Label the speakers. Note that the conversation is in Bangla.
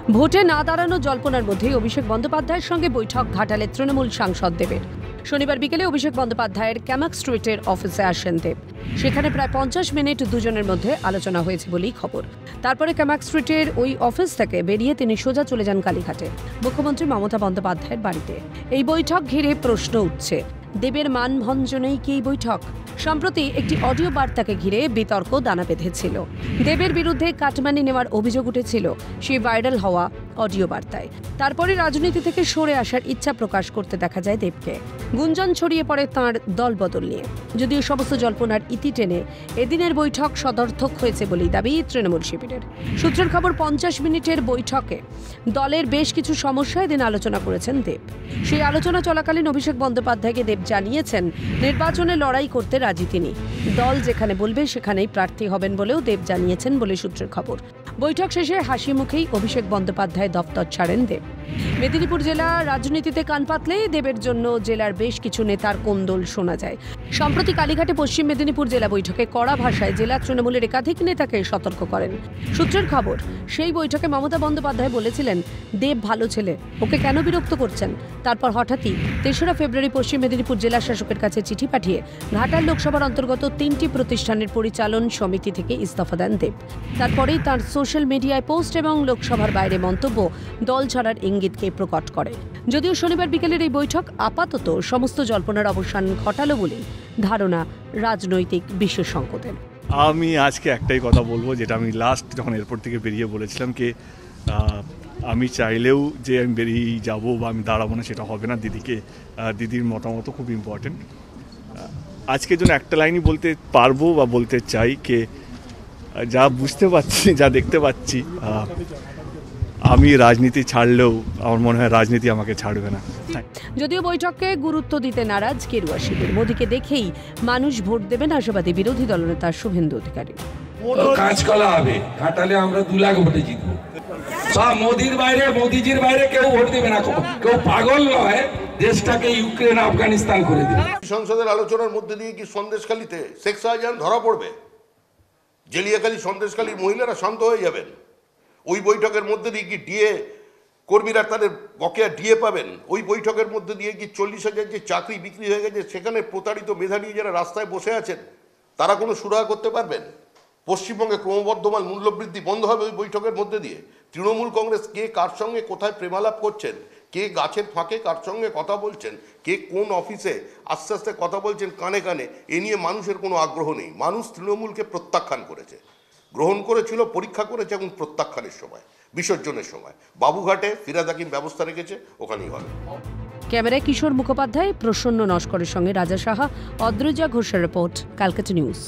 Speaker 1: ভোটে না দাঁড়ানো জল্পনার মধ্যেই অভিষেক বন্দ্যোপাধ্যায়ের সঙ্গে বৈঠক ঘাটালের তৃণমূল সাংসদ দেবের। শনিবার বিকেলে অভিষেক বন্দ্যোপাধ্যায়ের ক্যামাক স্ট্রিটের অফিসে আসেন দেব। সেখানে প্রায় 50 মিনিট দুজনের মধ্যে আলোচনা হয়েছে বলেই খবর। তারপরে ক্যামাক স্ট্রিটের ওই অফিস থেকে বেরিয়ে তিনি সোজা চলে যান কালীঘাটে, মুখ্যমন্ত্রী মমতা বন্দ্যোপাধ্যায়ের বাড়িতে। এই বৈঠক ঘিরে প্রশ্ন উঠছে, দেবের মানভঞ্জনেই কি এই বৈঠক? সম্প্রতি একটি অডিও বার্তাকে ঘিরে বিতর্ক দানা বেঁধেছিল। দেবের বিরুদ্ধে কাটমানি নেওয়ার অভিযোগ উঠেছিল সেই ভাইরাল হওয়া অডিও বার্তায়। তারপরে রাজনীতি থেকে সরে আসার ইচ্ছা প্রকাশ করতে দেখা যায় দেবকে। গুঞ্জন ছড়িয়ে পড়ে তাঁর দলবদল নিয়ে। যদিও সমস্ত জল্পনার ইতি টেনে এদিনের বৈঠক সদর্থক হয়েছে বলেই দাবি তৃণমূল শিবিরের। সূত্রের খবর, 50 মিনিটের বৈঠকে দলের বেশ কিছু সমস্যা এদিন আলোচনা করেছেন দেব। সেই আলোচনা চলাকালীন অভিষেক বন্দ্যোপাধ্যায়কে দেব জানিয়েছেন নির্বাচনে লড়াই করতে রাজি তিনি। দল যেখানে বলবে সেখানেই প্রার্থী হবেন বলেও দেব জানিয়েছেন বলে সূত্রের খবর। বৈঠক শেষে হাসি মুখেই অভিষেক বন্দ্যোপাধ্যায় দপ্তর ছাড়েন দেব। মেদিনীপুর জেলা রাজনীতিতে কান পাতলে দেবের জন্য জেলার বেশ কিছু নেতার কোন্দল শোনা যায়। সম্প্রতি কালীঘাটে পশ্চিম মেদিনীপুর জেলা বৈঠকে কড়া ভাষায় জেলা তৃণমূলের একাধিক নেতাকে সতর্ক করেন। সূত্রের খবর, সেই বৈঠকে মমতা বন্দ্যোপাধ্যায় বলেছিলেন, দেব ভালো ছেলে, ওকে কেন বিরক্ত করছেন? তারপর হঠাৎই 3রা ফেব্রুয়ারি পশ্চিম মেদিনীপুর জেলা শাসকের কাছে চিঠি পাঠিয়ে ঘাটাল লোকসভার অন্তর্গত 3টি প্রতিষ্ঠানের পরিচালন সমিতি থেকে ইস্তফা দেন দেব। তারপরেই তাঁর সোশ্যাল মিডিয়ায় পোস্ট এবং লোকসভার বাইরে মন্তব্য দল ছাড়ার ইঙ্গিতকে প্রকট করে। যদিও শনিবার বিকেলের এই বৈঠক আপাতত সমস্ত জল্পনার অবসান ঘটালো বলে ধারণা রাজনৈতিক বিশেষজ্ঞদের।
Speaker 2: আমি আজকে একটাই কথা বলবো, যেটা আমি লাস্ট যখন এয়ারপোর্ট থেকে বেরিয়ে বলেছিলাম, কি আমি চাইলেও যে আমি বেরিয়ে যাব বা আমি দাঁড়াবো না সেটা হবে না। দিদির মতামত খুব ইম্পর্টেন্ট। আজকের জন্য একটা লাইনই বলতে পারবো বা বলতে চাই, কে যা বুঝতে পারছি, যা দেখতে পাচ্ছি, আমি রাজনীতি ছাড়লেও আমার মনে হয় রাজনীতি আমাকে ছাড়বে না।
Speaker 1: যদিও বৈঠককে গুরুত্ব দিতে নারাজ গেরুয়া শিবির। মোদীকে দেখেই মানুষ ভোট দেবেন আশাবাদী বিরোধী দলনেতা শুভেন্দু অধিকারী।
Speaker 3: কাঁচকলা হবে, ঘাটালে আমরা 2 লাখ ভোটে জিতবো। সব মোদির বাইরে, মোদিজির বাইরে কেউ ভোট দেবে না। কেউ পাগল নয় দেশটাকে ইউক্রেন আফগানিস্তান করে দেবে।
Speaker 4: সংসদের আলোচনার মধ্যে দিয়ে কি সন্দেশখালীতে শেখ শাহজাহান ধরা পড়বে? জেলিয়াখালী সন্দেশখালীর মহিলারা শান্ত হয়ে যাবেন? ওই বৈঠকের মধ্যে দিয়ে কি ডিএ কর্মীরা তাদের বকেয়া ডিএ পাবেন? ওই বৈঠকের মধ্যে দিয়ে কি 40,000 যে চাকরি বিক্রি হয়ে গেছে সেখানে প্রতারিত মেধা নিয়ে যারা রাস্তায় বসে আছেন তারা কোনো সুরাহা করতে পারবেন? পশ্চিমবঙ্গে ক্রমবর্ধমান মূল্যবৃদ্ধি বন্ধ হবে ওই বৈঠকের মধ্যে দিয়ে। তৃণমূল কংগ্রেস কে কার সঙ্গে কোথায় প্রেমালাপ করছেন, কে গাছের ফাঁকে কার সঙ্গে কথা বলছেন, কে কোন অফিসে আস্তে আস্তে কথা বলছেন কানে কানে, এ নিয়ে মানুষের কোনো আগ্রহ নেই। মানুষ তৃণমূলকে প্রত্যাখ্যান করেছে, গ্রহণ করেছিল, পরীক্ষা করেছে এবং প্রত্যাখ্যানের সময়, বিসর্জনের সময় বাবুঘাটে ফিরাদ হাকিম ব্যবস্থা রেখেছে, ওখানেই হবে।
Speaker 1: ক্যামেরায় কিশোর মুখোপাধ্যায়, প্রসন্ন নস্করের সঙ্গে রাজা সাহা, অদ্রিজা ঘোষের রিপোর্ট, ক্যালকাটা নিউজ।